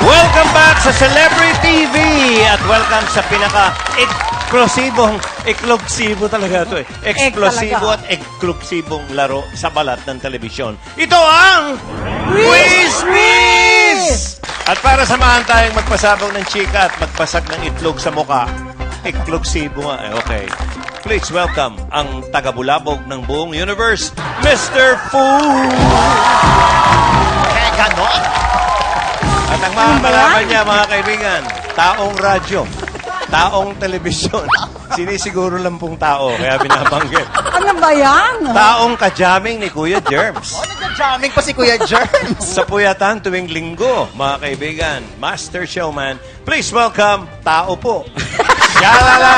Welcome back sa Celebrity TV at welcome sa eksklusibo talaga ito eh. Eksplosibo at eksklusibong laro sa balat ng telebisyon. Ito ang Quiz Miss! At para samahan tayong magpasabog ng chika at magpasag ng itlog sa muka, eksklusibo nga. Okay. Please welcome ang taga-bulabog ng buong universe, Mr. Fu! Ganon? At ang mga kalaban niya, mga kaibigan, taong radyo, taong telebisyon, sinisiguro lang pong tao, kaya binabanggit. Ano ba yan? Taong kajaming ni Kuya Germs. Nagja-jamming pa si Kuya Germs. Sa puyatan tuwing linggo, mga kaibigan, Master Showman, please welcome, tao po. Yalala!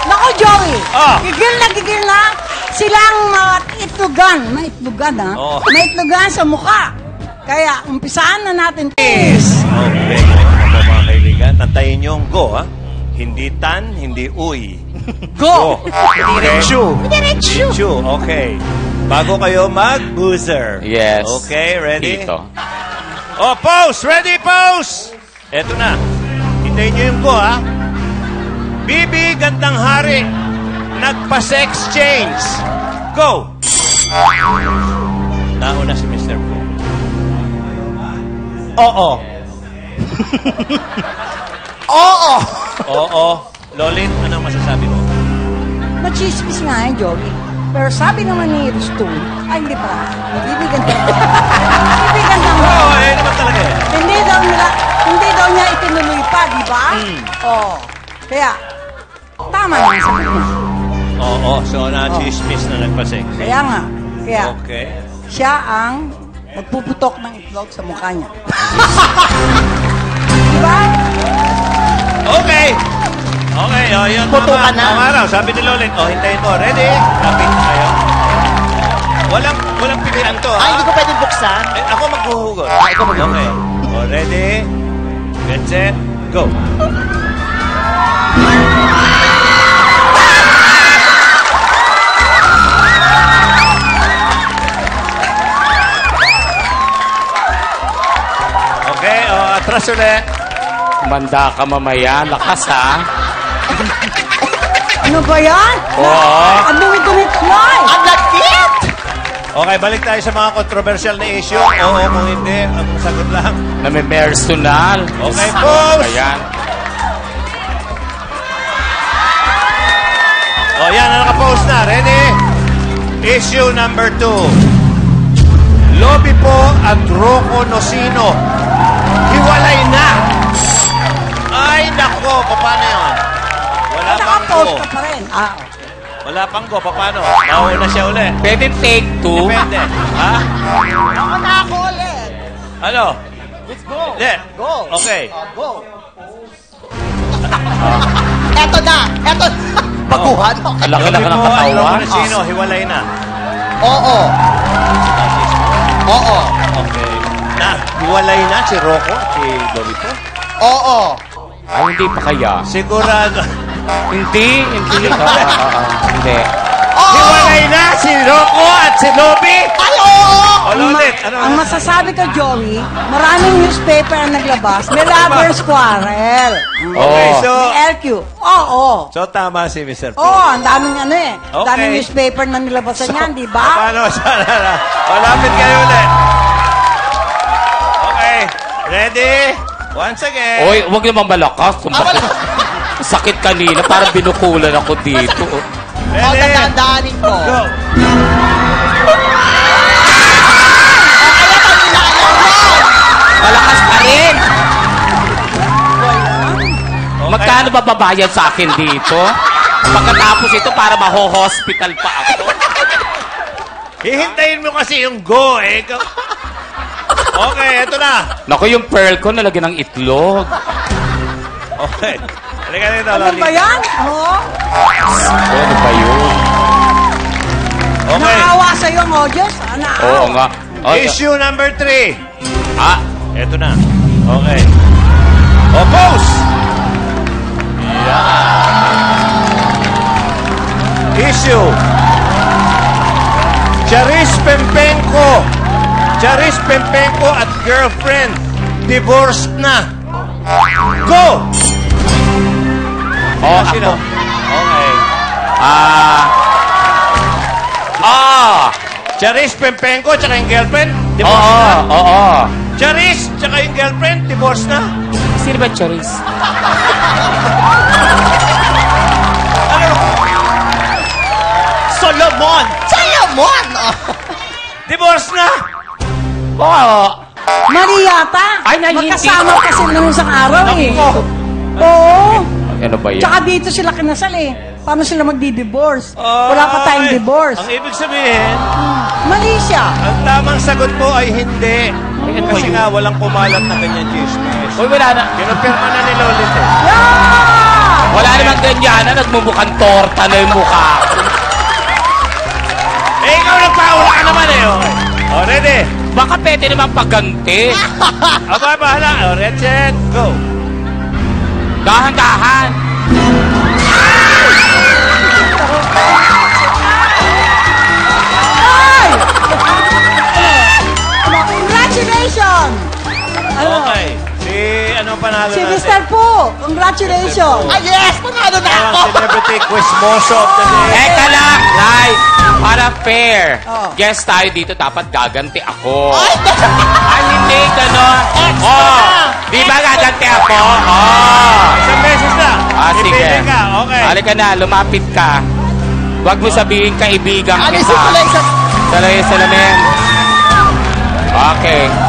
Naku, Joey! Ah. Gigil na. Silang itlugan. May itlugan, ha? Oh. May itlugan sa mukha. Kaya, umpisaan na natin. Yes! Okay, ito mga kaibigan, tantayin niyo ang go, ha? Hindi tan, hindi uy. Go! Diretso. Diretso. Okay. Bago kayo mag-buzzer. Yes. Okay, ready? Dito. Oh, pose! Ready, pose! Eto na. Hintayin niyo yung go, ha? Bibi, gandang hari. Nagpa-sex change. Go! Nauna si Mr. Fu. Oo. Oo. Oo. Lolit, anong masasabi mo? Machismis nga Joey. Pero sabi naman ni Rustum, ay hindi pa. Nabibigyan ka. Nabibigyan ka. Oo, naman talaga eh. Hindi daw niya itinuloy pa, di ba? Oo. Kaya, tama na sabi mo. Oo, so na-chismis na nagpa-sex. Kaya nga. Kaya, Okay. siya ang magpuputok ng itlog sa mukha niya. Diba? Okay. Okay, yun. Putukan na. Tama raw, sabi ni Lolit. Hintayin mo. Ready? Lapit tayo. Walang pilihan to, ha? Ay, hindi ko pwedeng buksan. Ako maghuhugot. Ikaw maghuhugot. Okay. Ready? Get set, go. Okay, atras ulit. Manda ka mamaya. Lakas, ha? Ano ba yan? Oo. Ano ito ni Fly? Ang lagkit! Okay, balik tayo sa mga controversial na issue. Oo, kung hindi, ang sagot lang. Na may personal. Okay, pose! Ayan. Yan, naka-pose na. Ready? Issue number 2. Lobby po at Rocco Nocino. Hiwalay na! Ay, nako, paano yun? Wala pang go. Naka-post ka pa rin. Wala pang go, paano? Mauna siya uli. Pwede take 2. Depende. Ha? Ako na ako ulit. Ano? Let's go. Hindi. Go. Okay. Go. Eto na. Eto. Baguhan. Alaki-laki ng Lobby po at Rocco katawan. Nocino, hiwalay na. Oo. Oo. Okay. Na, hiwalay na si Rocco at si Lobby po? Oo. Ay, hindi pa kaya. Sigurado. Hindi. Hindi. Hiwalay na si Rocco at si Lobby? Ay, oo. Ulit. Ang masasabi ko, Joey, maraming newspaper ang naglabas. May lovers quarrel. Okay, so... May LQ. Oo. So, tama si Mr. Fu. Oo, ang daming ano eh. Okay. Daming newspaper na nilabasan yan, di ba? Paano? Sana. Malapit kayo ulit. Okay. Ready? Once again. Oy, huwag naman malakas. Sakit kanina. Parang binukulan ako dito. O, Ready? dadaan-daanin ko. Go. Malakas pa rin. Okay. Magkano ba babayad sa akin dito? Pagkatapos ito, para maho-hospital pa ako. Hihintayin mo kasi yung go eh. Okay, eto na. Naku, yung pearl ko nalagyan ng itlog. Okay. Halika dito, Ano Loli. ba yan? Oo. Ano ba yun? Okay. Naawa sa'yo ang audience. Naawa. Oo nga. Issue number 3. Ah, Eto na. Okay. Pose! Issue. Charis Pempenko Charis Pempenko at girlfriend, divorced na. Go! Oh, Sino? ako. Okay. Charis Pempenko tsaka yung girlfriend, divorced na. Oo. Charis tsaka yung girlfriend, divorced na. Sino ba Charis? Ano? Solomon! Solomon! Oh. Divorced na. Oo. Mali yata. Ay, hindi. Magkasama pa sila nung isang araw eh. Nako. Oo. Ano ba yan? Tsaka dito sila kinasal eh. Paano sila magdi-divorce? Wala pa tayong Ay, divorce. Ang ibig sabihin, Mali siya. ang tamang sagot po ay hindi. Kasi nga, walang kumalat na ganyan chismis. Uy, wala na. Kinupirma na ni Lolit eh. Yeah! Wala namang ganyan na nagmumukhang torta na yung mukha. Eh, ikaw nagpaula ka naman eh. Okay. O, ready? Baka pwede naman pagganti. Aba, bahala. O, red set, go. Dahan-dahan. Ay! Congratulations! Ano? Okay. Ano panalo Si natin? Mr. Po, congratulations! Ah, yes! Panalo na Ang ako! celebrity quizmoso of the day. Teka lang, guys. Para fair. Oh. Guest tayo dito, dapat gaganti ako. Ay! Ay, hindi ganon. Extra! Oh, di ba gaganti ako? Oh. Isang beses na. Sige. Ipili ka. Okay. Halika na, lumapit ka. Huwag mo sabihin kaibigan Ano kita. si Kulay sa... Salamin. Okay.